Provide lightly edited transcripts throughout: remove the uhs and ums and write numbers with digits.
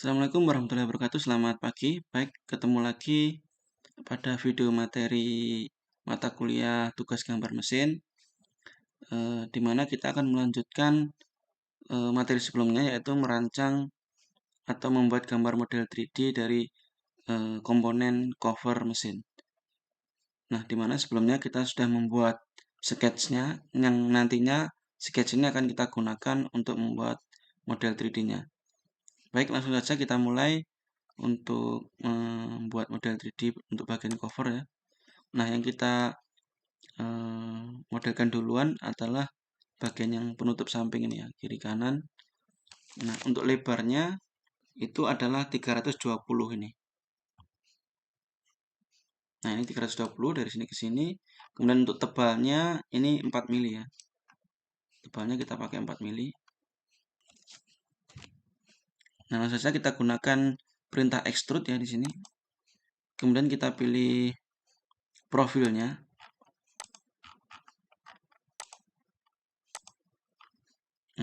Assalamualaikum warahmatullahi wabarakatuh. Selamat pagi. Baik, ketemu lagi pada video materi mata kuliah tugas gambar mesin, di mana kita akan melanjutkan materi sebelumnya, yaitu merancang atau membuat gambar model 3D dari komponen cover mesin. Nah, di mana sebelumnya kita sudah membuat sketsnya, yang nantinya skets ini akan kita gunakan untuk membuat model 3D-nya. Baik, langsung saja kita mulai untuk membuat model 3D untuk bagian cover ya. Nah, yang kita modelkan duluan adalah bagian yang penutup samping ini ya, kiri kanan. Nah, untuk lebarnya itu adalah 320 ini. Nah, ini 320 dari sini ke sini. Kemudian untuk tebalnya ini 4 mili ya. Tebalnya kita pakai 4 mili. Nah, langsung saja kita gunakan perintah extrude ya di sini. Kemudian kita pilih profilnya.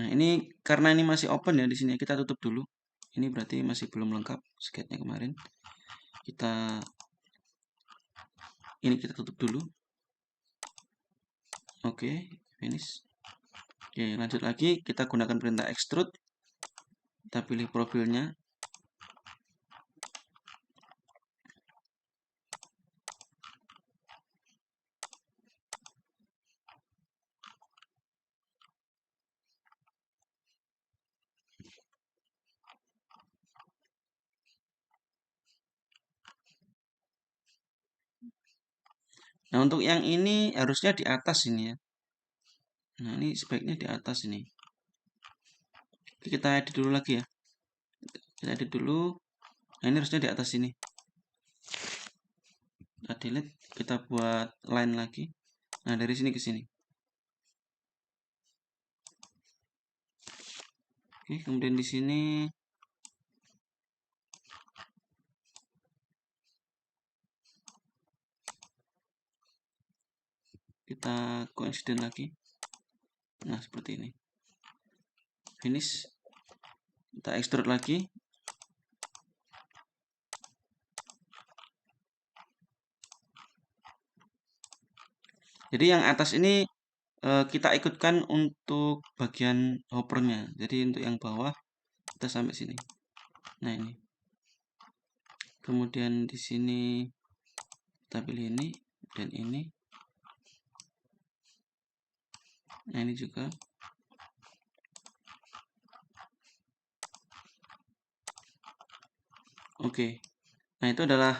Nah, ini karena ini masih open ya di sini, kita tutup dulu. Ini berarti masih belum lengkap sketnya kemarin. Ini kita tutup dulu. Oke, finish. Oke, lanjut lagi, kita gunakan perintah extrude. Kita pilih profilnya. Nah, untuk yang ini harusnya di atas ini ya. Nah, ini sebaiknya di atas ini. Oke, kita edit dulu lagi ya. Kita edit dulu. Nah, ini harusnya di atas ini. Kita delete, kita buat line lagi. Nah, dari sini ke sini. Oke, kemudian di sini kita coincident lagi. Nah, seperti ini. Finish. Kita extrude lagi. Jadi yang atas ini kita ikutkan untuk bagian hoppernya. Jadi untuk yang bawah kita sampai sini. Nah, ini. Kemudian di sini kita pilih ini dan ini. Nah, ini juga. Oke. Nah, itu adalah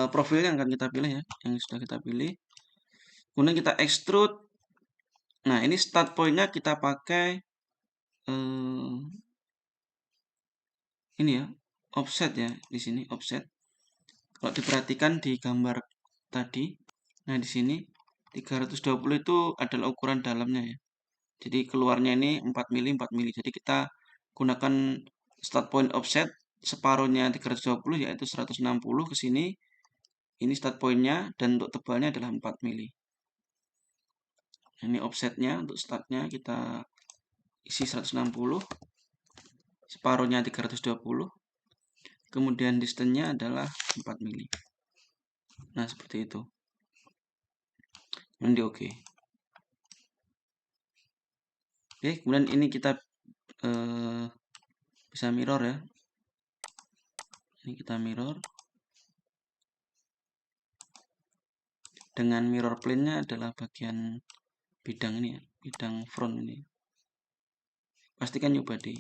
profil yang akan kita pilih ya, yang sudah kita pilih. Kemudian kita extrude. Nah, ini start point-nya kita pakai ini ya, offset ya, di sini offset. Kalau diperhatikan di gambar tadi, nah di sini 320 itu adalah ukuran dalamnya ya. Jadi keluarnya ini 4 mili 4 mili. Jadi kita gunakan start point offset separuhnya 320 yaitu 160 ke sini. Ini start point-nya dan untuk tebalnya adalah 4 mili. Ini offsetnya untuk startnya kita isi 160, separuhnya 320. Kemudian distance-nya adalah 4 mili. Nah, seperti itu. Nanti oke. Oke, kemudian ini kita bisa mirror ya. Ini kita mirror. Dengan mirror plane-nya adalah bagian bidang ini ya, bidang front ini. Pastikan new body.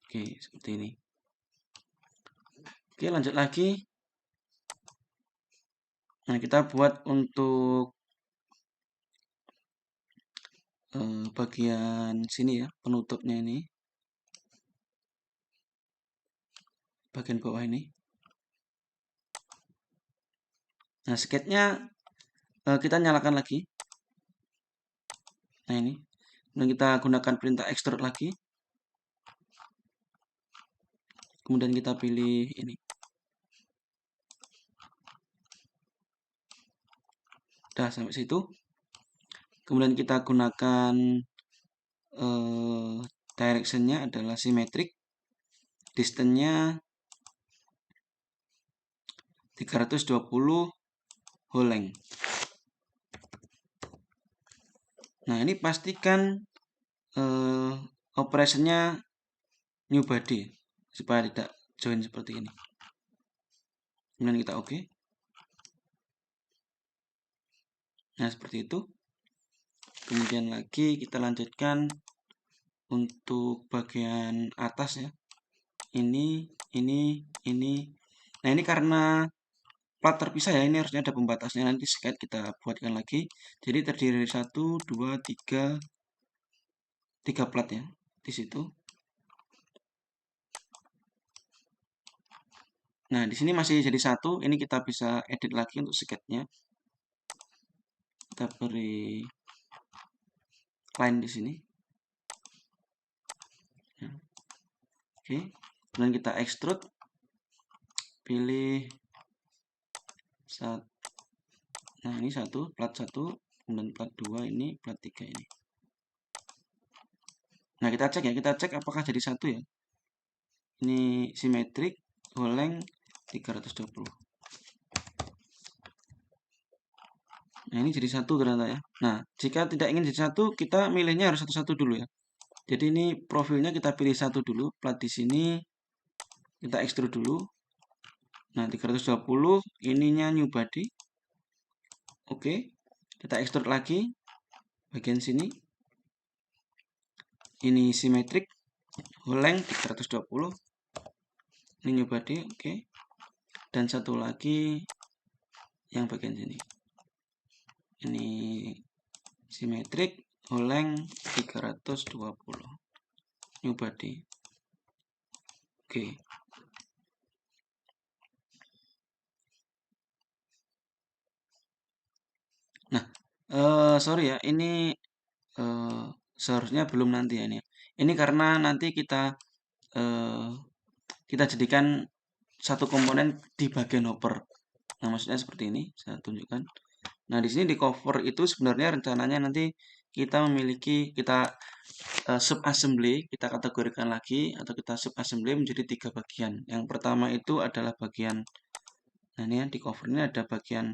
Oke, seperti ini. Oke, lanjut lagi. Nah, kita buat untuk bagian sini ya, penutupnya ini. Bagian bawah ini. Nah, sketnya kita nyalakan lagi. Nah, ini. Dan kita gunakan perintah extrude lagi. Kemudian kita pilih ini. Udah sampai situ. Kemudian kita gunakan direction-nya adalah symmetric. Distance-nya 320 whole length. Nah, ini pastikan operasinya new body supaya tidak join seperti ini. Kemudian kita oke. Nah, seperti itu. Kemudian lagi kita lanjutkan untuk bagian atas ya. Ini. Nah, ini karena plat terpisah ya, ini harusnya ada pembatasnya, nanti skate kita buatkan lagi. Jadi terdiri dari 1, 2, 3 plat ya di situ. Nah, di sini masih jadi 1, ini kita bisa edit lagi untuk skate-nya. Kita beri line di sini. Nah, oke, kemudian kita extrude, pilih nah ini plat 1, kemudian plat 2 ini, plat 3 ini. Nah, kita cek apakah jadi 1 ya. Ini simetrik, whole length 320. Nah, ini jadi 1 ternyata ya. Nah, jika tidak ingin jadi 1, kita milihnya harus satu-satu dulu ya. Jadi ini profilnya kita pilih 1 dulu, plat di sini kita extrude dulu. Nah, 320 ininya new body. Oke. Kita extrude lagi bagian sini. Ini simetrik, whole length 320. Ini new body, oke. Dan satu lagi yang bagian sini. Ini simetrik, whole length 320. New body. Oke. Nah, sorry ya, ini seharusnya belum nanti ya ini. Ini karena nanti kita jadikan satu komponen di bagian hopper. Nah, maksudnya seperti ini, saya tunjukkan. Nah, di sini di cover itu sebenarnya rencananya nanti kita sub assembly, kita kategorikan lagi atau kita sub assembly menjadi 3 bagian. Yang pertama itu adalah bagian, nah ini ya, di cover ini ada bagian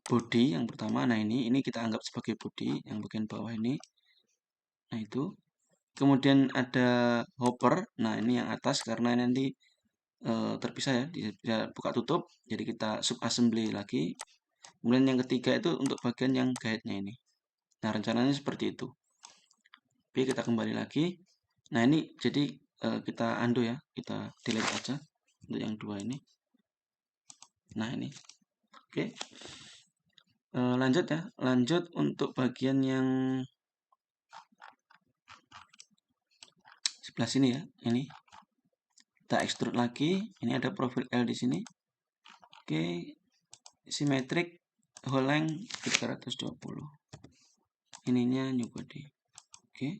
body yang pertama. Nah, ini kita anggap sebagai body yang bagian bawah ini. Nah, itu. Kemudian ada hopper. Nah, ini yang atas karena nanti terpisah ya, bisa buka tutup. Jadi kita sub assembly lagi. Kemudian yang ketiga itu untuk bagian yang guide-nya ini. Nah, rencananya seperti itu. Oke, kita kembali lagi. Nah, ini jadi kita undo ya, kita delete aja untuk yang 2 ini. Nah, ini. Oke. Lanjut ya, lanjut untuk bagian yang sebelah sini ya, ini. Kita extrude lagi, ini ada profil L di sini. Oke, simetrik, whole length 320. Ininya new body. Oke.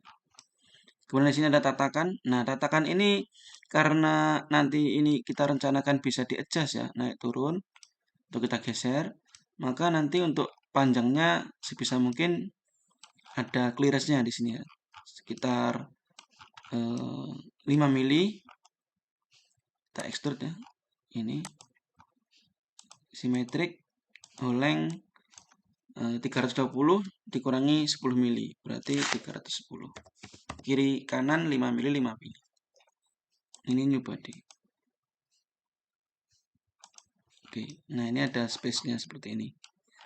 Kemudian di sini ada tatakan. Nah, tatakan ini karena nanti ini kita rencanakan bisa di-adjust ya, naik turun. Untuk kita geser, maka nanti untuk panjangnya sebisa mungkin ada clearance-nya di sini ya. Sekitar 5 mili. Kita extrude ya. Ini simetrik, whole length 320 dikurangi 10 mili, berarti 310. Kiri kanan 5 mili, 5 mili. Ini new body. Oke, nah ini ada space-nya seperti ini.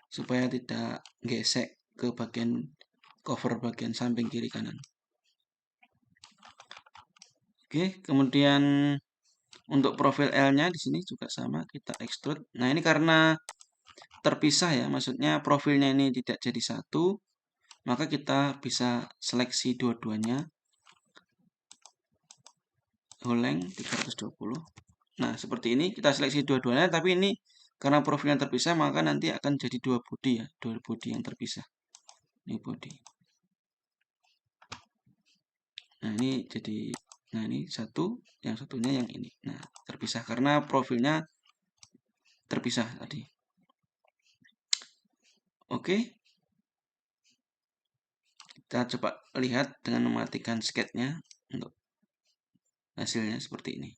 Supaya tidak gesek ke bagian cover bagian samping kiri kanan. Oke, kemudian untuk profil L-nya di sini juga sama, kita extrude. Nah, ini karena terpisah ya, maksudnya profilnya ini tidak jadi satu, maka kita bisa seleksi dua-duanya. Whole length 320. Nah, seperti ini kita seleksi dua-duanya, tapi ini karena profilnya terpisah maka nanti akan jadi 2 body ya, 2 body yang terpisah. Ini body. Nah, ini jadi, nah ini satu, yang satunya yang ini. Nah, terpisah karena profilnya terpisah tadi. Oke. Kita coba lihat dengan mematikan skate-nya untuk hasilnya seperti ini.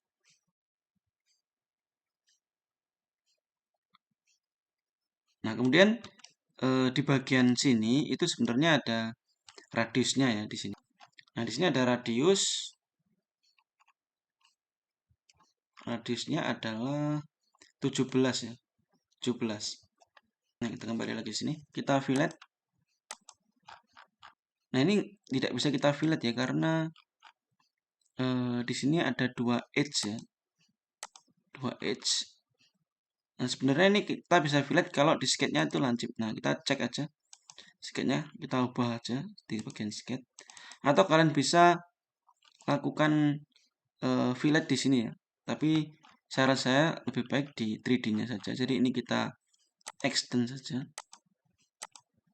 Nah, kemudian di bagian sini itu sebenarnya ada radiusnya ya di sini. Nah, di sini ada radiusnya adalah 17 ya, 17. Nah, kita kembali lagi di sini, kita fillet. Nah, ini tidak bisa kita fillet ya karena di sini ada dua edge ya, dua edge. Nah, sebenarnya ini kita bisa fillet kalau di sketnya itu lancip. Nah, kita cek aja sketnya, kita ubah aja di bagian sket. Atau kalian bisa lakukan fillet di sini ya. Tapi saran saya lebih baik di 3D-nya saja. Jadi ini kita extend saja.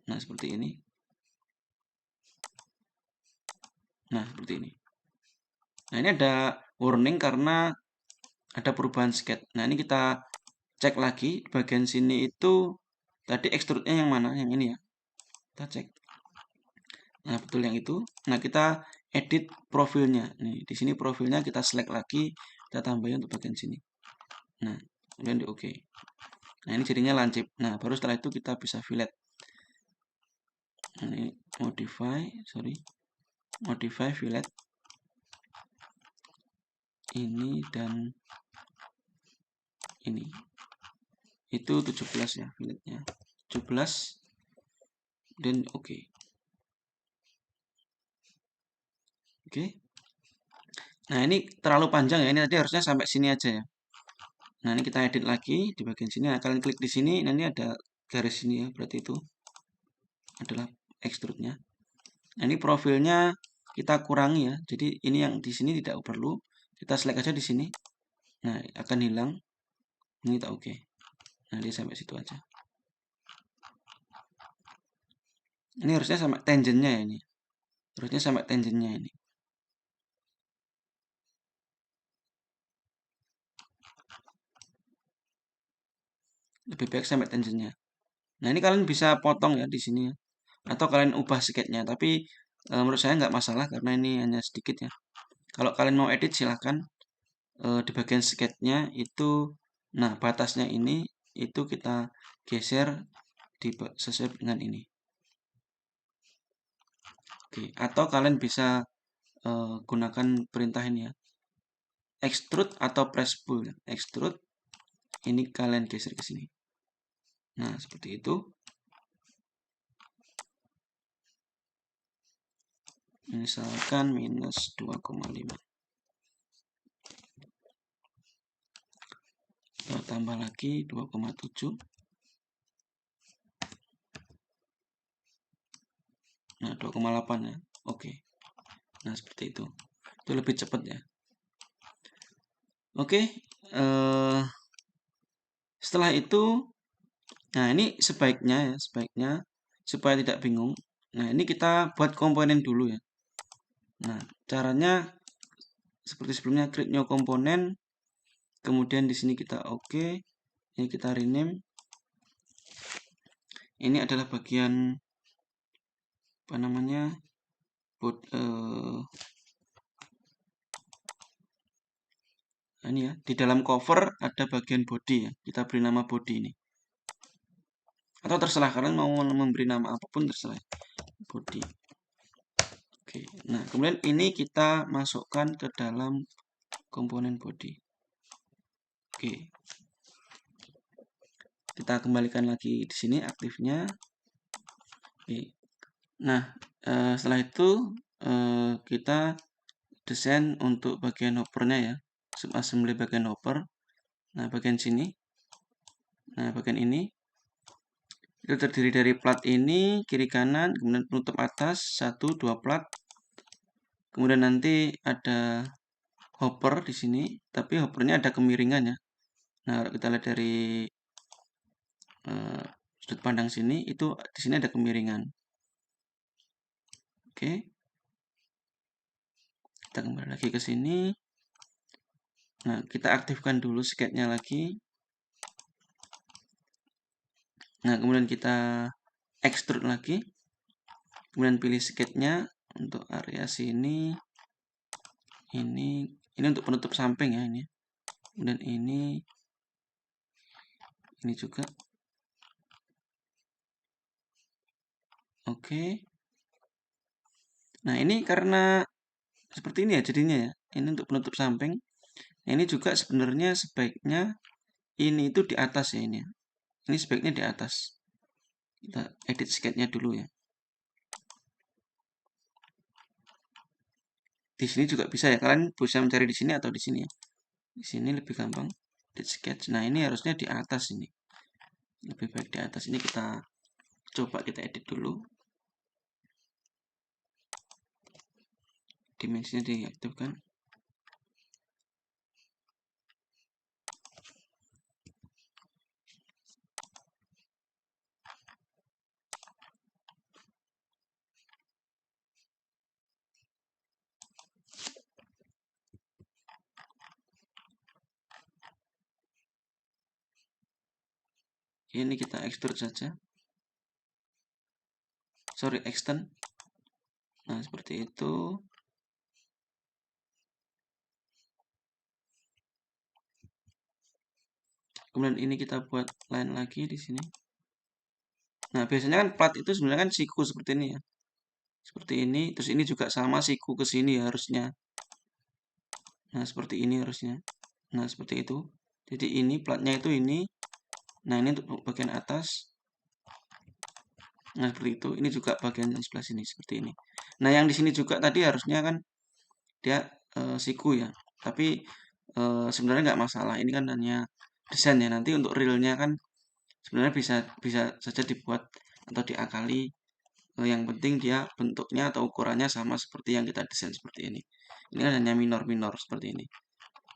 Nah, seperti ini. Nah, seperti ini. Nah, ini ada warning karena ada perubahan sket. Nah, ini kita cek lagi di bagian sini itu tadi extrude-nya yang mana? Yang ini ya. Kita cek. Nah, betul yang itu. Nah, kita edit profilnya. Nih, di sini profilnya kita select lagi, kita tambahin untuk bagian sini. Nah, kemudian di oke. Nah, ini jadinya lancip. Nah, baru setelah itu kita bisa fillet. Ini modify fillet ini dan ini. Itu 17 ya filletnya. 17 dan oke. Oke. Nah, ini terlalu panjang ya. Ini tadi harusnya sampai sini aja ya. Nah, ini kita edit lagi di bagian sini. Nah, kalian klik di sini. Nah, ini ada garis sini ya. Berarti itu adalah extrude-nya. Nah, ini profilnya kita kurangi ya. Jadi ini yang di sini tidak perlu. Kita select aja di sini. Nah, akan hilang. Ini kita oke. Nah, dia sampai situ aja. Ini harusnya sampai tangentnya ya ini. Harusnya sampai tangentnya ini. Lebih baik sampai tangentnya. Nah, ini kalian bisa potong ya di sini ya. Atau kalian ubah sketnya. Tapi menurut saya nggak masalah karena ini hanya sedikit ya. Kalau kalian mau edit silahkan. Di bagian sketnya itu, nah batasnya ini itu kita geser sesuai dengan ini. Oke, atau kalian bisa gunakan perintah ini ya, extrude atau press pull. Extrude, ini kalian geser ke sini. Nah, seperti itu. Misalkan minus 2,5. Kita tambah lagi 2,7. Nah, 2,8 ya. Oke. Nah, seperti itu. Itu lebih cepat ya. Oke. Setelah itu, nah ini sebaiknya ya, supaya tidak bingung. Nah, ini kita buat komponen dulu ya. Nah, caranya seperti sebelumnya, create new komponen. Kemudian di sini kita oke. Ini kita rename. Ini adalah bagian apa namanya? Ini ya, di dalam cover ada bagian body ya. Kita beri nama body ini. Atau terserah kalian mau memberi nama apapun terserah. Body. Oke. Nah, kemudian ini kita masukkan ke dalam komponen body. Oke. Kita kembalikan lagi di sini aktifnya. Oke. Nah, setelah itu kita desain untuk bagian hoppernya ya, subassembly bagian hopper. Nah, bagian sini. Nah, bagian ini itu terdiri dari plat ini kiri kanan, kemudian penutup atas 1 2 plat. Kemudian nanti ada hopper di sini, tapi hoppernya ada kemiringan ya. Nah, kalau kita lihat dari sudut pandang sini, itu di sini ada kemiringan. Oke. Kita kembali lagi ke sini. Nah, kita aktifkan dulu sketnya lagi. Nah, kemudian kita extrude lagi. Kemudian pilih sketnya untuk area sini. Ini untuk penutup samping ya ini. Kemudian ini juga. Oke. Nah, ini karena seperti ini ya jadinya ya. Ini untuk penutup samping. Nah, ini juga sebenarnya sebaiknya ini itu di atas ya ini ya. Ini sebaiknya di atas. Kita edit sketch-nya dulu ya. Di sini juga bisa ya. Kalian bisa mencari di sini atau di sini ya. Di sini lebih gampang. Edit sketch. Nah, ini harusnya di atas ini. Lebih baik di atas. Ini kita coba kita edit dulu. Dimensinya diaktifkan. Ini kita extrude saja. Sorry, extend. Nah, seperti itu. Kemudian ini kita buat line lagi di sini. Nah, biasanya kan plat itu sebenarnya kan siku seperti ini ya. Seperti ini, terus ini juga sama siku ke sini ya harusnya. Nah, seperti ini harusnya. Nah, seperti itu. Jadi ini platnya itu ini. Nah, ini untuk bagian atas. Nah, seperti itu. Ini juga bagian sebelah sini seperti ini. Nah, yang di sini juga tadi harusnya kan dia siku ya. Tapi sebenarnya nggak masalah. Ini kan hanya desain ya. Nanti untuk realnya kan sebenarnya bisa bisa saja dibuat atau diakali. Yang penting dia bentuknya atau ukurannya sama seperti yang kita desain seperti ini. Ini kan hanya minor-minor seperti ini.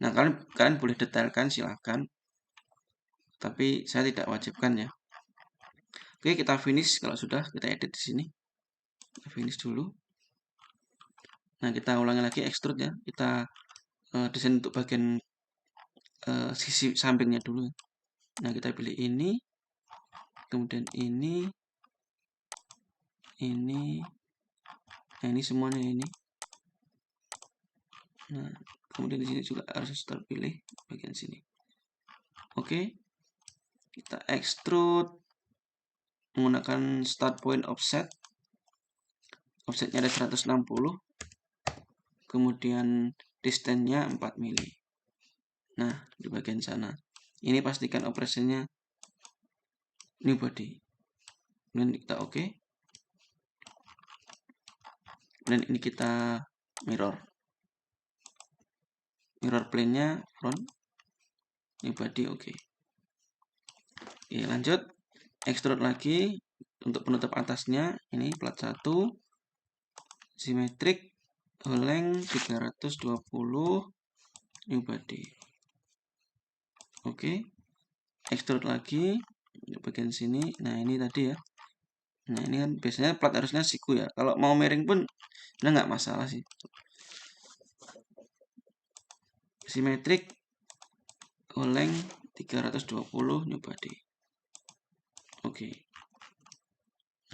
Nah, kalian kalian boleh detailkan silahkan. Tapi saya tidak wajibkan ya. Oke, kita finish. Kalau sudah, kita edit di sini. Kita finish dulu. Nah, kita ulangi lagi extrude ya. Kita desain untuk bagian sisi sampingnya dulu. Nah, kita pilih ini. Kemudian ini. Nah, ini semuanya ini. Nah, kemudian di sini juga harus terpilih bagian sini. Oke. Kita extrude menggunakan start point offset. Offsetnya ada 160. Kemudian distance-nya 4 mili. Nah, di bagian sana. Ini pastikan operasinya new body. Kemudian kita oke. Dan ini kita mirror. Mirror plane-nya front. New body oke. Oke, lanjut. Extrude lagi untuk penutup atasnya. Ini plat 1. Symmetric. Length 320. New body. Oke. Extrude lagi untuk bagian sini. Nah, ini tadi ya. Nah, ini kan biasanya plat harusnya siku ya. Kalau mau miring pun nggak masalah sih. Simetrik oleng 320 new body. Oke.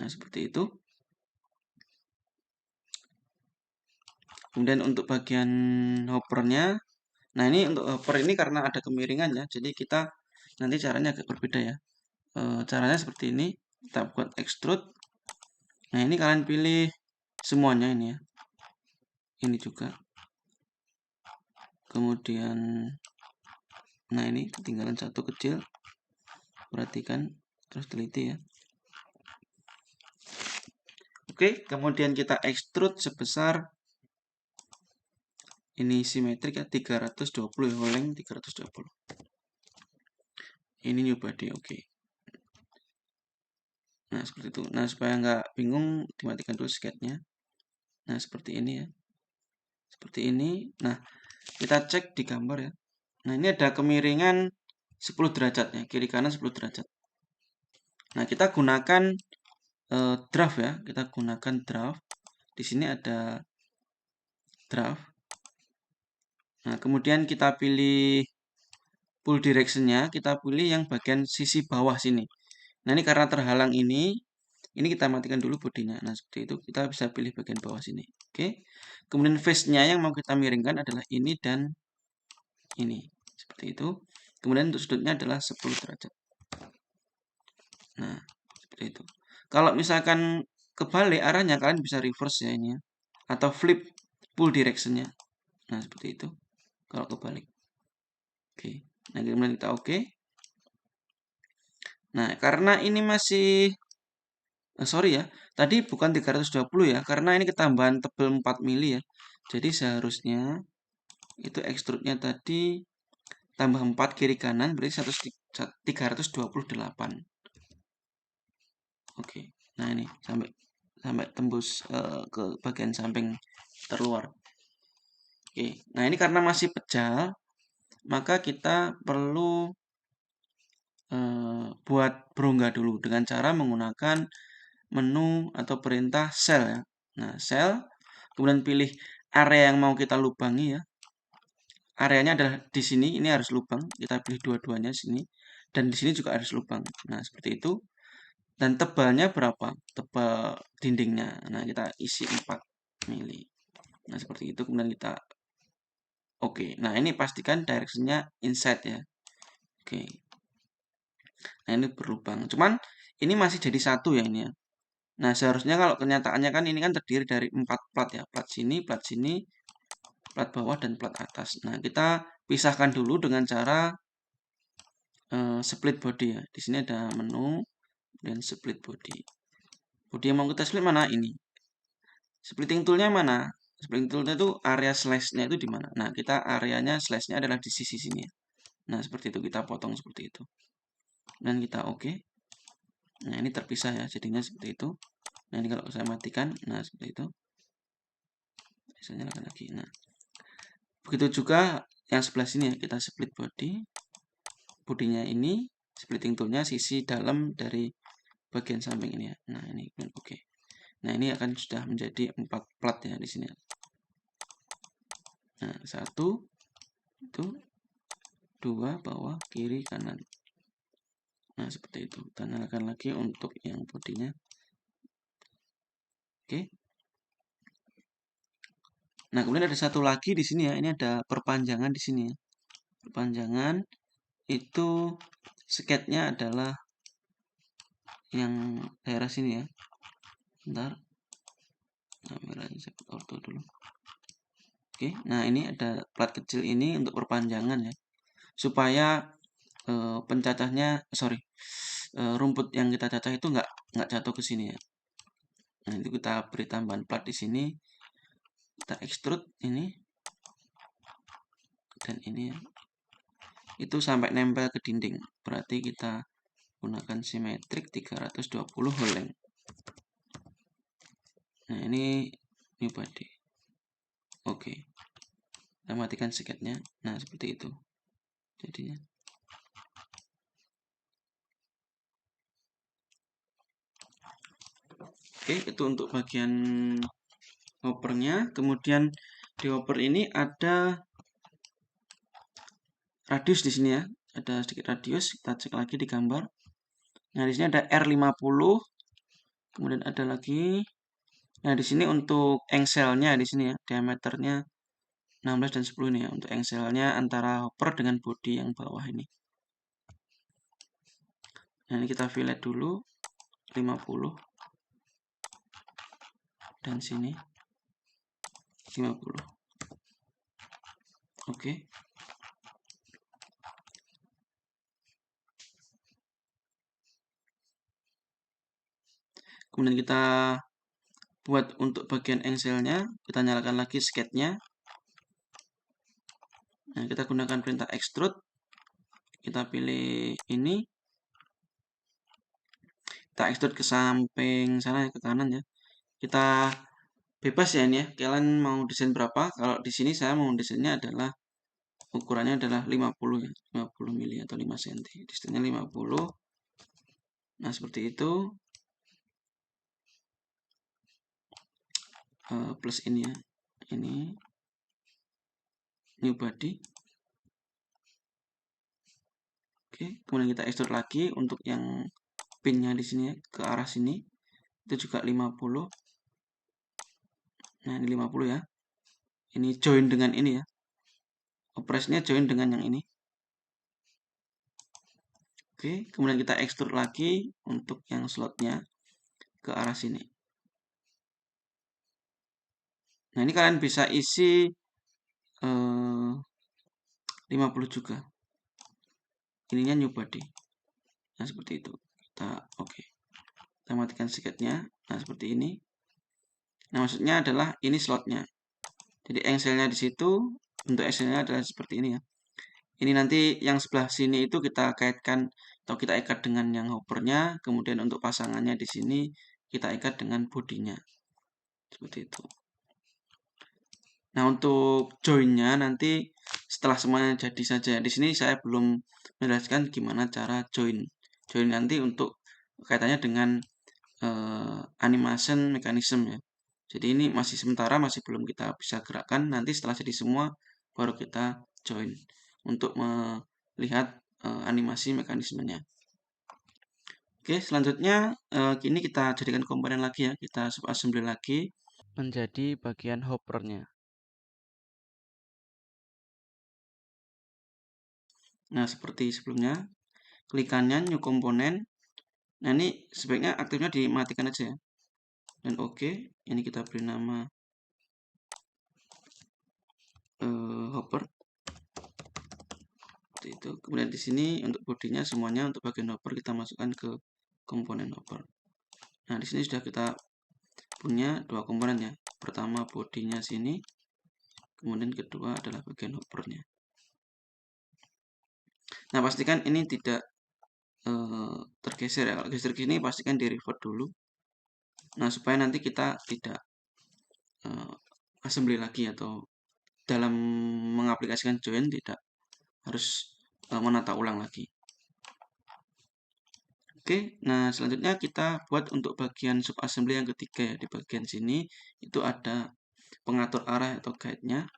Nah, seperti itu. Kemudian untuk bagian hoppernya. Nah, ini untuk hopper ini karena ada kemiringan ya. Jadi kita nanti caranya agak berbeda ya. Caranya seperti ini. Kita buat extrude. Nah, ini kalian pilih semuanya ini ya. Ini juga. Kemudian nah, ini ketinggalan satu kecil. Perhatikan terus teliti ya. Oke, kemudian kita extrude sebesar ini simetrik ya 320 ya, oleng 320. Ini new body oke. Nah, seperti itu. Nah, supaya nggak bingung dimatikan dulu sketch-nya. Nah, seperti ini ya. Seperti ini. Nah, kita cek di gambar ya. Nah, ini ada kemiringan 10 derajat ya, kiri kanan 10 derajat. Nah, kita gunakan draft ya. Kita gunakan draft. Di sini ada draft. Nah, kemudian kita pilih pull direction-nya, kita pilih yang bagian sisi bawah sini. Nah, ini karena terhalang ini kita matikan dulu bodinya. Nah, seperti itu kita bisa pilih bagian bawah sini. Oke. Kemudian face-nya yang mau kita miringkan adalah ini dan ini. Seperti itu. Kemudian untuk sudutnya adalah 10 derajat. Nah, seperti itu. Kalau misalkan kebalik arahnya, kalian bisa reverse ya ini ya, atau flip pull directionnya. Nah, seperti itu kalau kebalik. Oke, nah kemudian kita oke. Nah, karena ini masih sorry ya, tadi bukan 320 ya, karena ini ketambahan tebel 4 mili ya. Jadi seharusnya itu extrude-nya tadi tambah 4 kiri kanan berarti 328. Oke. Nah, ini sampai sampai tembus ke bagian samping terluar. Oke. Nah, ini karena masih pejal, maka kita perlu buat berongga dulu dengan cara menggunakan menu atau perintah cell ya. Nah, cell, kemudian pilih area yang mau kita lubangi ya. Areanya adalah di sini, ini harus lubang. Kita pilih dua-duanya sini. Dan di sini juga harus lubang. Nah, seperti itu. Dan tebalnya berapa? Tebal dindingnya. Nah, kita isi 4 mili. Nah, seperti itu. Kemudian kita oke. Nah, ini pastikan direction-nya inside ya. Oke. Nah, ini berlubang. Cuman ini masih jadi satu ya ini ya. Nah, seharusnya kalau kenyataannya kan ini kan terdiri dari 4 plat ya. Plat sini, plat bawah, dan plat atas. Nah, kita pisahkan dulu dengan cara split body ya. Di sini ada menu dan split body. Body yang mau kita split mana? Ini. Splitting toolnya mana? Splitting toolnya itu area slash-nya itu di mana? Nah, kita areanya slash-nya adalah di sisi sini ya. Nah, seperti itu. Kita potong seperti itu. Dan kita oke. Nah, ini terpisah ya. Jadinya seperti itu. Nah, ini kalau saya matikan. Nah, seperti itu. Saya nyalakan lagi. Nah, begitu juga yang sebelah sini ya. Kita split body. Bodinya ini. Splitting toolnya sisi dalam dari bagian samping ini ya. Nah, ini oke. Nah, ini akan sudah menjadi 4 plat ya di sini. Nah, 1 itu 2 bawah, kiri, kanan. Nah, seperti itu. Kita nyalakan lagi untuk yang bodinya. Oke. Nah, kemudian ada satu lagi di sini ya. Ini ada perpanjangan di sini ya. Perpanjangan itu sketnya adalah yang daerah sini ya. Bentar. Kameranya saya auto dulu. Oke, nah ini ada plat kecil ini untuk perpanjangan ya. Supaya pencacahnya, rumput yang kita cacah itu nggak jatuh ke sini ya. Nah, itu kita beri tambahan plat di sini. Kita extrude ini dan ini ya. Itu sampai nempel ke dinding. Berarti kita gunakan simetrik 320 whole length. Nah, ini new body. Oke. Kita matikan sketnya. Nah, seperti itu. Jadinya. Oke, itu untuk bagian hoppernya. Kemudian di hopper ini ada radius di sini ya. Ada sedikit radius. Kita cek lagi di gambar. Nah, di sini ada R50. Kemudian ada lagi. Nah, di sini untuk engselnya di sini ya, diameternya 16 dan 10 ini ya. Untuk engselnya antara hopper dengan bodi yang bawah ini. Nah, ini kita fillet dulu 50 dan sini 50. Oke. Kemudian kita buat untuk bagian engselnya, kita nyalakan lagi sketnya. Nah, kita gunakan perintah extrude. Kita pilih ini. Kita extrude ke samping sana ya, ke kanan ya. Kita bebas ya ini ya. Kalian mau desain berapa? Kalau di sini saya mau desainnya adalah ukurannya adalah 50 ya. 50 mili atau 5 cm. Distance-nya 50. Nah, seperti itu. Plus ini ya. Ini new body. Oke, kemudian kita extrude lagi untuk yang pinnya di sini ya, ke arah sini. Itu juga 50. Nah, ini 50 ya. Ini join dengan ini ya. Operasinya join dengan yang ini. Oke, kemudian kita extrude lagi untuk yang slotnya ke arah sini. Nah, ini kalian bisa isi 50 juga. Ininya new body. Nah, seperti itu. Oke. Kita matikan sketnya. Nah, seperti ini. Nah, maksudnya adalah ini slotnya. Jadi Excel-nya di situ, bentuk Excel-nya adalah seperti ini ya. Ini nanti yang sebelah sini itu kita kaitkan atau kita ikat dengan yang hoppernya, kemudian untuk pasangannya di sini kita ikat dengan bodinya. Seperti itu. Nah, untuk join-nya nanti setelah semuanya jadi saja. Di sini saya belum menjelaskan gimana cara join. Join nanti untuk kaitannya dengan animation mechanism ya. Jadi ini masih sementara, masih belum kita bisa gerakkan. Nanti setelah jadi semua baru kita join untuk melihat animasi mekanismenya. Oke, selanjutnya kini kita jadikan komponen lagi ya. Kita subassembly lagi menjadi bagian hoppernya. Nah, seperti sebelumnya, klik kanan new komponen. Nah, ini sebaiknya aktifnya dimatikan aja ya. Dan oke, ini kita beri nama hopper. Seperti itu. Kemudian di sini untuk bodinya semuanya untuk bagian hopper kita masukkan ke komponen hopper. Nah, di sini sudah kita punya dua komponen ya. Pertama bodinya sini, kemudian kedua adalah bagian hoppernya. Nah, pastikan ini tidak tergeser ya. Kalau geser gini pastikan di revert dulu. Nah, supaya nanti kita tidak assembly lagi atau dalam mengaplikasikan join tidak harus menata ulang lagi. Oke, nah selanjutnya kita buat untuk bagian subassembly yang ketiga ya. Di bagian sini itu ada pengatur arah atau guide-nya.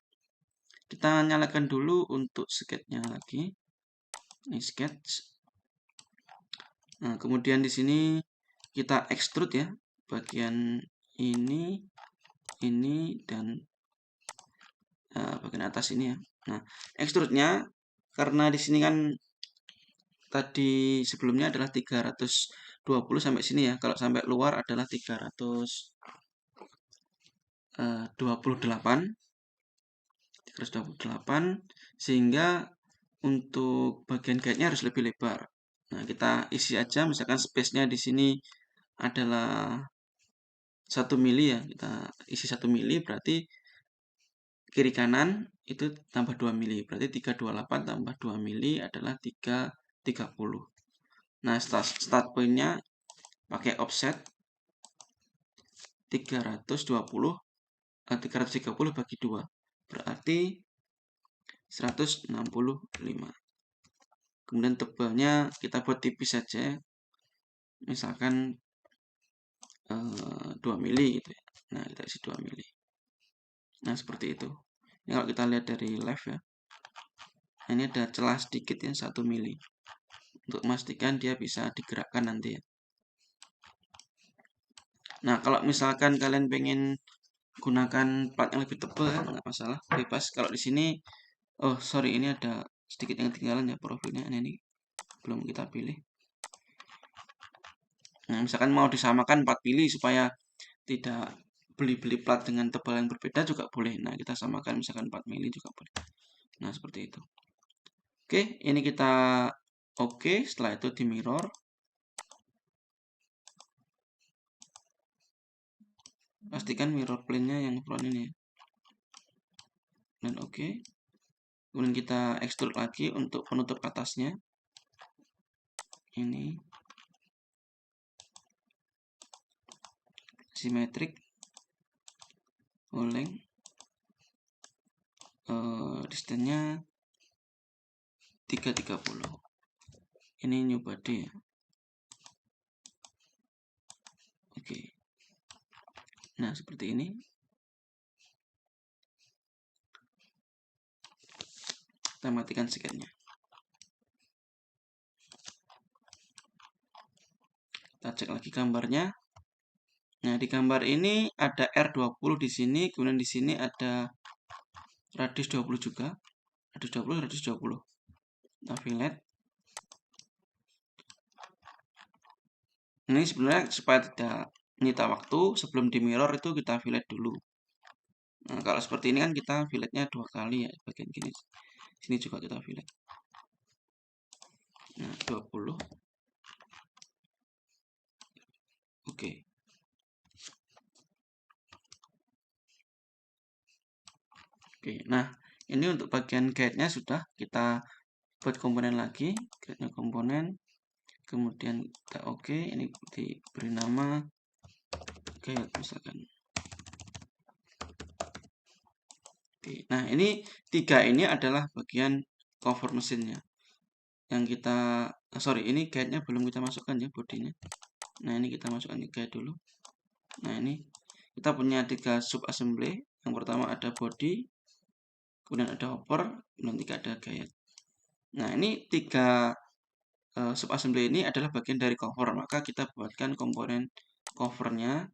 Kita nyalakan dulu untuk sketch-nya lagi. Ini sketch. Nah, kemudian di sini kita extrude ya. Bagian ini dan bagian atas ini ya. Nah, extrude-nya karena di sini kan tadi sebelumnya adalah 320 sampai sini ya. Kalau sampai luar adalah 328 sehingga untuk bagian guide-nya harus lebih lebar. Nah, kita isi aja misalkan space-nya di sini adalah 1 mili ya. Kita isi 1 mili berarti kiri kanan itu tambah 2 mili. Berarti 328 tambah 2 mili adalah 330. Nah, start point-nya pakai offset 330 bagi 2 berarti 165. Kemudian tebalnya kita buat tipis saja, misalkan 2 mili gitu ya. Nah, kita isi 2 mili. Nah, seperti itu. Ini kalau kita lihat dari left ya, nah, ini ada celah sedikit ya 1 mili untuk memastikan dia bisa digerakkan nanti ya. Nah, kalau misalkan kalian pengen gunakan plat yang lebih tebal ya, nggak masalah, bebas. Kalau di sini, oh sorry, ini ada sedikit yang ketinggalan ya profilnya. Ini belum kita pilih. Nah, misalkan mau disamakan 4 pilih supaya tidak beli-beli plat dengan tebal yang berbeda juga boleh. Nah, kita samakan misalkan 4 mili juga boleh. Nah, seperti itu. Oke, ini kita oke, setelah itu di mirror. Pastikan mirror plane-nya yang front ini ya. Dan oke. Kemudian kita extrude lagi untuk penutup atasnya. Ini simetrik, oleng, distance-nya 330. Ini new body ya. Oke. Nah, seperti ini. Kita matikan sketch-nya. Kita cek lagi gambarnya. Nah, di gambar ini ada R20 di sini, kemudian di sini ada radius 20 juga. Radius 20, radius 20. Kita fillet. Ini sebenarnya supaya tidak menyita waktu, sebelum di mirror itu kita fillet dulu. Nah, kalau seperti ini kan kita filletnya 2 kali ya, bagian gini. Sini juga kita fillet. Nah, 20. Oke. Oke, nah ini untuk bagian guide-nya sudah kita buat komponen lagi, guide-nya komponen, kemudian kita oke, ini diberi nama guide misalkan. Oke, nah ini 3 ini adalah bagian cover mesinnya. Yang kita, sorry, ini guide-nya belum kita masukkan ya, bodinya. Nah ini kita masukkan ke guide dulu. Nah ini kita punya 3 sub assembly. Yang pertama ada body, kemudian ada hopper, kemudian 3 ada guide. Nah ini 3 sub assembly ini adalah bagian dari cover, maka kita buatkan komponen covernya.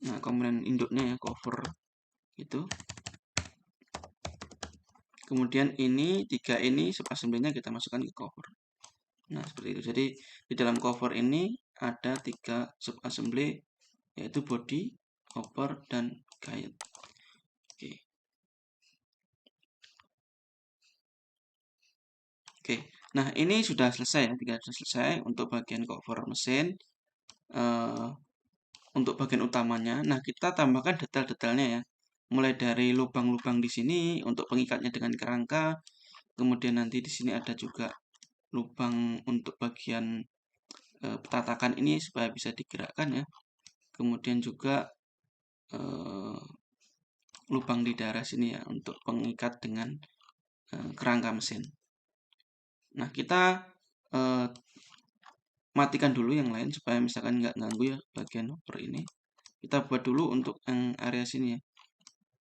Nah komponen induknya ya, cover itu. Kemudian ini 3 ini sub assembly-nya kita masukkan ke cover. Nah seperti itu. Jadi di dalam cover ini ada 3 sub assembly, yaitu body, hopper, dan guide. Oke. Oke, nah ini sudah selesai ya, 3 sudah selesai untuk bagian cover mesin. Untuk bagian utamanya, nah kita tambahkan detail-detailnya ya, mulai dari lubang-lubang di sini untuk pengikatnya dengan kerangka, kemudian nanti di sini ada juga lubang untuk bagian petatakan ini supaya bisa digerakkan ya, kemudian juga lubang di daerah sini ya untuk pengikat dengan kerangka mesin. Nah kita matikan dulu yang lain supaya misalkan nggak ganggu ya bagian hopper ini. Kita buat dulu untuk yang area sini ya.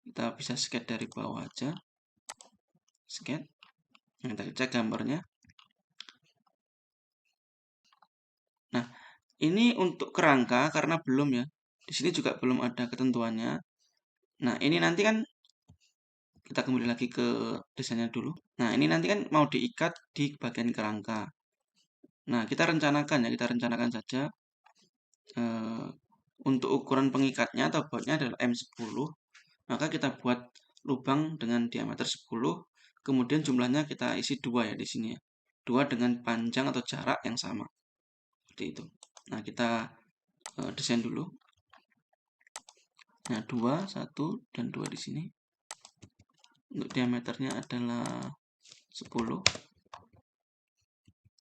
Kita bisa sketch dari bawah aja. Sketch. Nah, kita cek gambarnya. Nah, ini untuk kerangka karena belum ya. Di sini juga belum ada ketentuannya. Nah, ini nanti kan kita kembali lagi ke desainnya dulu. Nah, ini nanti kan mau diikat di bagian kerangka. Nah, kita rencanakan saja untuk ukuran pengikatnya atau bautnya adalah M10. Maka kita buat lubang dengan diameter 10, kemudian jumlahnya kita isi 2 ya di sini ya. 2 dengan panjang atau jarak yang sama. Seperti itu. Nah, kita desain dulu. Nah, 2, 1, dan 2 di sini. Untuk diameternya adalah 10.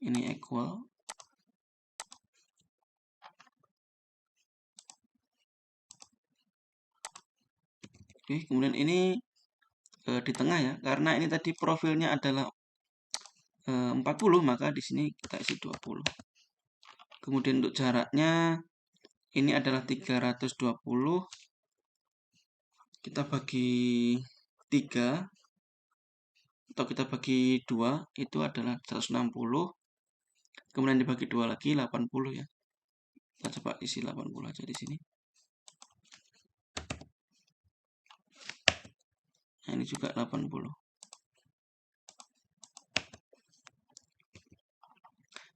Ini equal. Oke, kemudian ini di tengah ya, karena ini tadi profilnya adalah 40, maka di sini kita isi 20. Kemudian untuk jaraknya ini adalah 320. Kita bagi 3 atau kita bagi 2 itu adalah 160. Kemudian dibagi 2 lagi 80 ya. Kita coba isi 80 aja di sini. Nah, ini juga 80.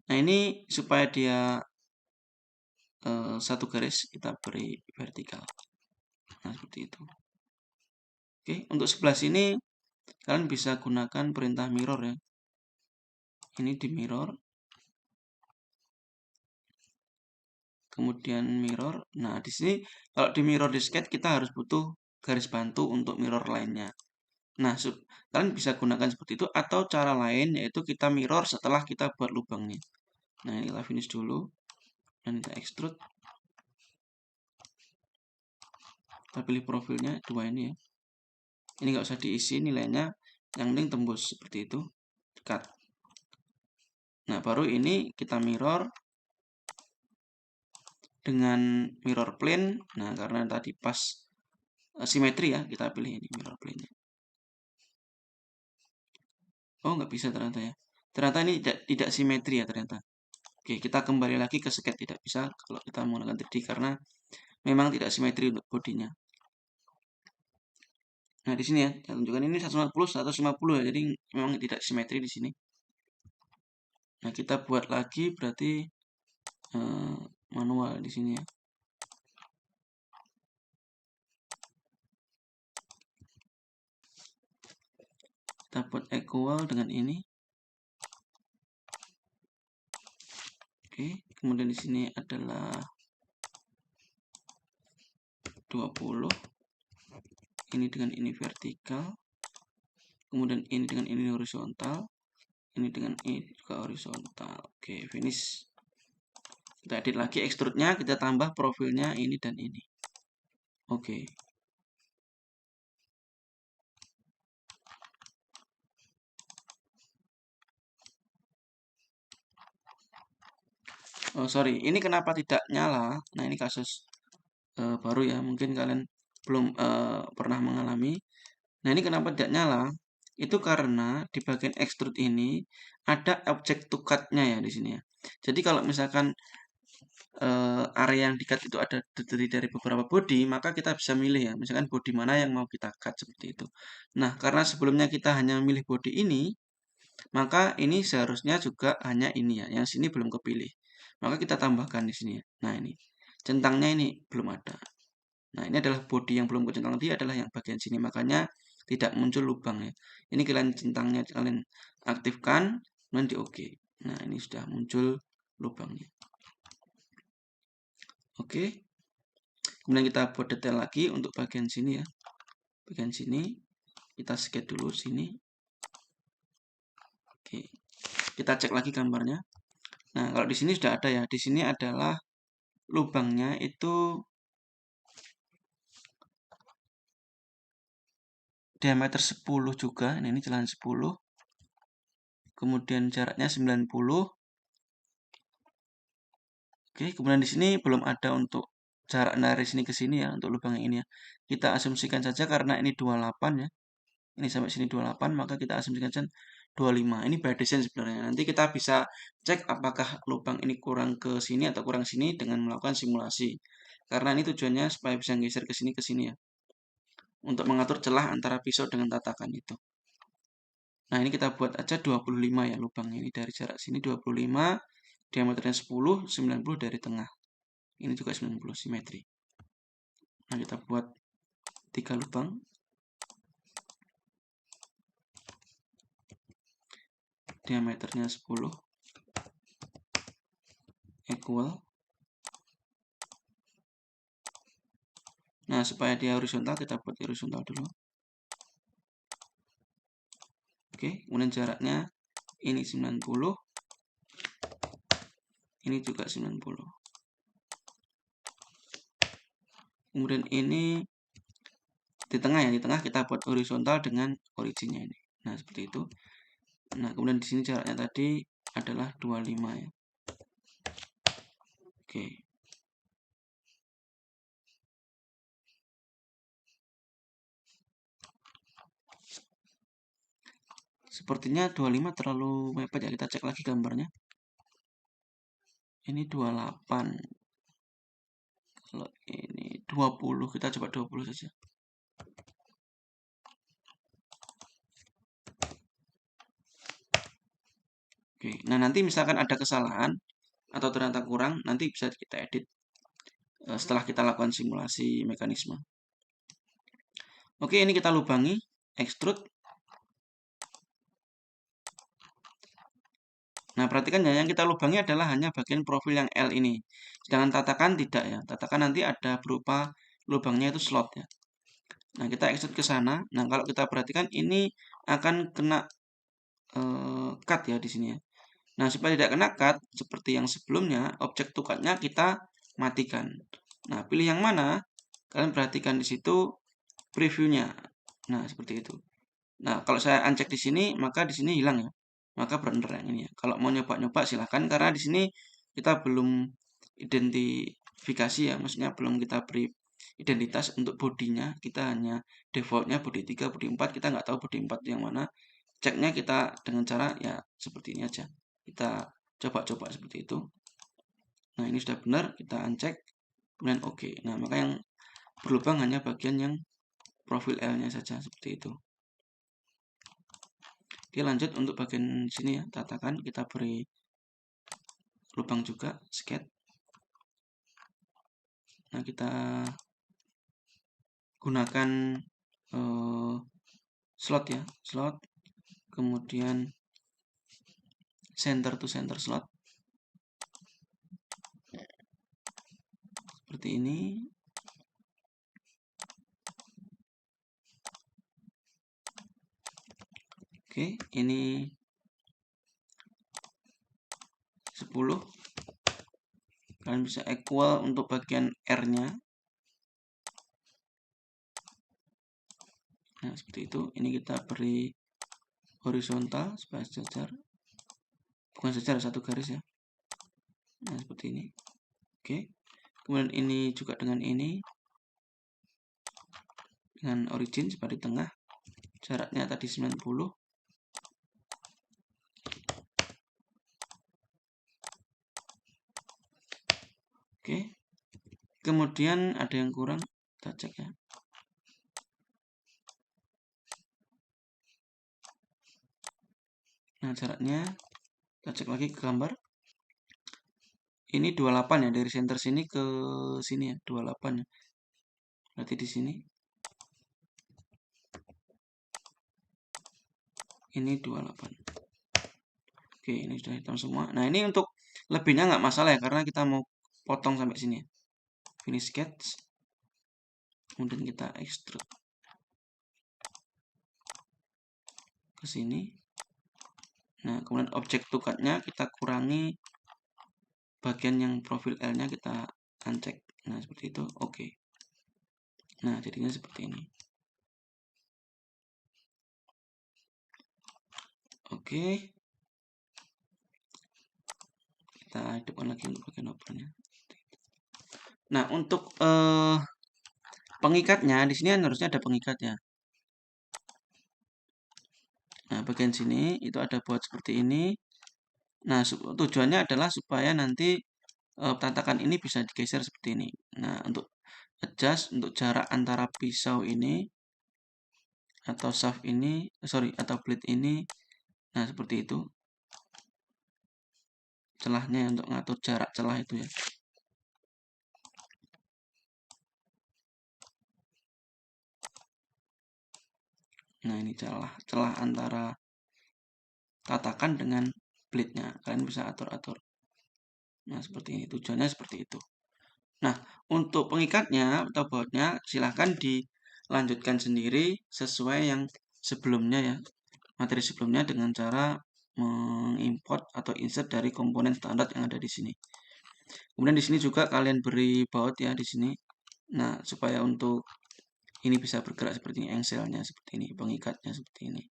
Nah, ini supaya dia satu garis kita beri vertikal. Nah, seperti itu. Oke, untuk sebelah sini kalian bisa gunakan perintah mirror ya. Ini di mirror. Kemudian mirror. Nah, di sini kalau di mirror di sketch kita harus butuh garis bantu untuk mirror lainnya. Nah, kalian bisa gunakan seperti itu atau cara lain yaitu kita mirror setelah kita buat lubangnya. Nah, ini kita finish dulu dan kita extrude. Kita pilih profilnya 2 ini ya. Ini nggak usah diisi nilainya, yang penting tembus seperti itu. Cut. Nah, baru ini kita mirror dengan mirror plane. Nah, karena tadi pas simetri ya, kita pilih ini mirror plane-nya. Oh, nggak bisa ternyata ya. Ternyata ini tidak simetri ya ternyata. Oke, kita kembali lagi ke sketch. Tidak bisa kalau kita menggunakan 3D karena memang tidak simetri untuk bodinya. Nah, di sini ya, saya tunjukkan ini 150, 150 ya. Jadi memang tidak simetri di sini. Nah, kita buat lagi berarti manual di sini ya. Kita buat equal dengan ini. Oke, kemudian di sini adalah 20. Ini dengan ini vertikal. Kemudian ini dengan ini horizontal. Ini dengan ini juga horizontal. Oke, finish. Kita edit lagi extrude-nya, kita tambah profilnya ini dan ini. Oke. Oh, sorry, ini kenapa tidak nyala? Nah, ini kasus baru ya, mungkin kalian belum pernah mengalami. Nah, ini kenapa tidak nyala? Itu karena di bagian extrude ini ada objek to cut-nya ya di sini ya. Jadi kalau misalkan area yang di-cut itu ada terdiri dari beberapa body, maka kita bisa milih ya, misalkan body mana yang mau kita cut seperti itu. Nah, karena sebelumnya kita hanya milih body ini, maka ini seharusnya juga hanya ini ya, yang sini belum kepilih. Maka kita tambahkan di sini ya. Nah, ini centangnya ini belum ada. Nah, ini adalah body yang belum kecentang tadi adalah yang bagian sini, makanya tidak muncul lubang ya. Ini kalian centangnya kalian aktifkan, nanti oke. Nah, ini sudah muncul lubangnya. Oke. Kemudian kita buat detail lagi untuk bagian sini ya. Bagian sini kita sketch dulu sini. Oke. Kita cek lagi gambarnya. Nah, kalau di sini sudah ada ya. Di sini adalah lubangnya itu diameter 10 juga. Nah, ini jalan 10. Kemudian jaraknya 90. Oke, kemudian di sini belum ada untuk jarak dari sini ke sini ya untuk lubang yang ini ya. Kita asumsikan saja karena ini 28 ya. Ini sampai sini 28, maka kita asumsikan saja 25. Ini by design sebenarnya. Nanti kita bisa cek apakah lubang ini kurang ke sini atau kurang sini dengan melakukan simulasi. Karena ini tujuannya supaya bisa geser ke sini ya. Untuk mengatur celah antara pisau dengan tatakan itu. Nah, ini kita buat aja 25 ya lubang ini dari jarak sini 25, diameternya 10, 90 dari tengah. Ini juga 90 simetri. Nah, kita buat 3 lubang. Diameternya 10 equal. Nah, supaya dia horizontal, kita buat horizontal dulu. Oke, kemudian jaraknya ini 90. Ini juga 90. Kemudian ini di tengah ya, di tengah kita buat horizontal dengan originnya ini. Nah, seperti itu. Nah, kemudian di sini jaraknya tadi adalah 25 ya. Oke. Sepertinya 25 terlalu mepet ya, kita cek lagi gambarnya. Ini 28. Kalau ini 20, kita coba 20 saja. Oke, nah nanti misalkan ada kesalahan atau ternyata kurang, nanti bisa kita edit setelah kita lakukan simulasi mekanisme. Oke, ini kita lubangi, extrude. Nah, perhatikan ya, yang kita lubangi adalah hanya bagian profil yang L ini. Sedangkan tatakan tidak ya. Tatakan nanti ada berupa lubangnya itu slot ya. Nah, kita extrude ke sana. Nah, kalau kita perhatikan ini akan kena cut ya di sini ya. Nah, supaya tidak kena cut seperti yang sebelumnya, objek to cut-nya kita matikan. Nah, pilih yang mana? Kalian perhatikan di situ preview-nya. Nah, seperti itu. Nah, kalau saya uncheck di sini, maka di sini hilang ya. Maka benar yang ini ya. Kalau mau nyoba-nyoba silahkan, karena di sini kita belum identifikasi ya, maksudnya belum kita beri identitas untuk bodinya. Kita hanya defaultnya body 3, body 4, kita nggak tahu body 4 yang mana. Ceknya kita dengan cara ya seperti ini aja. Kita coba-coba seperti itu. Nah, ini sudah benar, kita uncheck, kemudian oke. Nah, maka yang berlubang hanya bagian yang profil L-nya saja seperti itu. Oke, lanjut untuk bagian sini ya, tatakan kita beri lubang juga, sketch. Nah, kita gunakan slot ya, slot. kemudian center to center slot seperti ini. Oke, ini 10. Kalian bisa equal untuk bagian R-nya. Nah, seperti itu. Ini kita beri horizontal supaya sejajar. Bukan sejajar, satu garis ya. Nah, seperti ini. Oke. Kemudian ini juga dengan ini. Dengan origin seperti di tengah. Jaraknya tadi 90. Oke. Kemudian ada yang kurang. Kita cek ya. Nah, jaraknya kita cek lagi ke gambar. Ini 28 ya, dari center sini ke sini ya, 28 ya. Berarti di sini. Ini 28. Oke, ini sudah hitam semua. Nah, ini untuk lebihnya nggak masalah ya, karena kita mau potong sampai sini ya. Finish sketch. Kemudian kita extrude ke sini. Nah, kemudian objek to cut-nya kita kurangi bagian yang profil L-nya, kita uncheck. Nah, seperti itu. Oke. Nah, jadinya seperti ini. Oke. Kita hidupkan lagi untuk bagian opernya. Nah, untuk pengikatnya di sini harusnya ada pengikatnya. Nah, bagian sini itu ada buat seperti ini. Nah, tujuannya adalah supaya nanti tatakan ini bisa digeser seperti ini. Nah, untuk adjust untuk jarak antara pisau ini atau shaft ini, atau blade ini. Nah, seperti itu. Celahnya untuk ngatur jarak celah itu ya. Nah, ini celah antara tatakan dengan blade-nya. Kalian bisa atur-atur. Nah, seperti ini. Tujuannya seperti itu. Nah, untuk pengikatnya atau bautnya silahkan dilanjutkan sendiri sesuai yang sebelumnya ya. Materi sebelumnya dengan cara mengimport atau insert dari komponen standar yang ada di sini. Kemudian di sini juga kalian beri baut ya di sini. Nah, supaya untuk ini bisa bergerak seperti ini, engselnya seperti ini, pengikatnya seperti ini.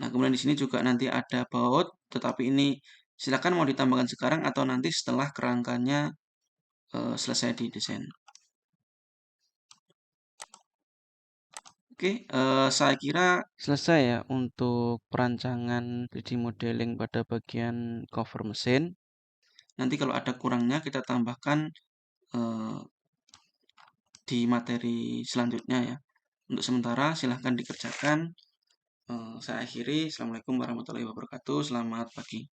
Nah, kemudian di sini juga nanti ada baut, tetapi ini silakan mau ditambahkan sekarang atau nanti setelah kerangkanya selesai didesain. Oke, saya kira selesai ya untuk perancangan 3D modeling pada bagian cover mesin. Nanti kalau ada kurangnya kita tambahkan di materi selanjutnya ya. Untuk sementara silahkan dikerjakan. Saya akhiri. Assalamualaikum warahmatullahi wabarakatuh. Selamat pagi.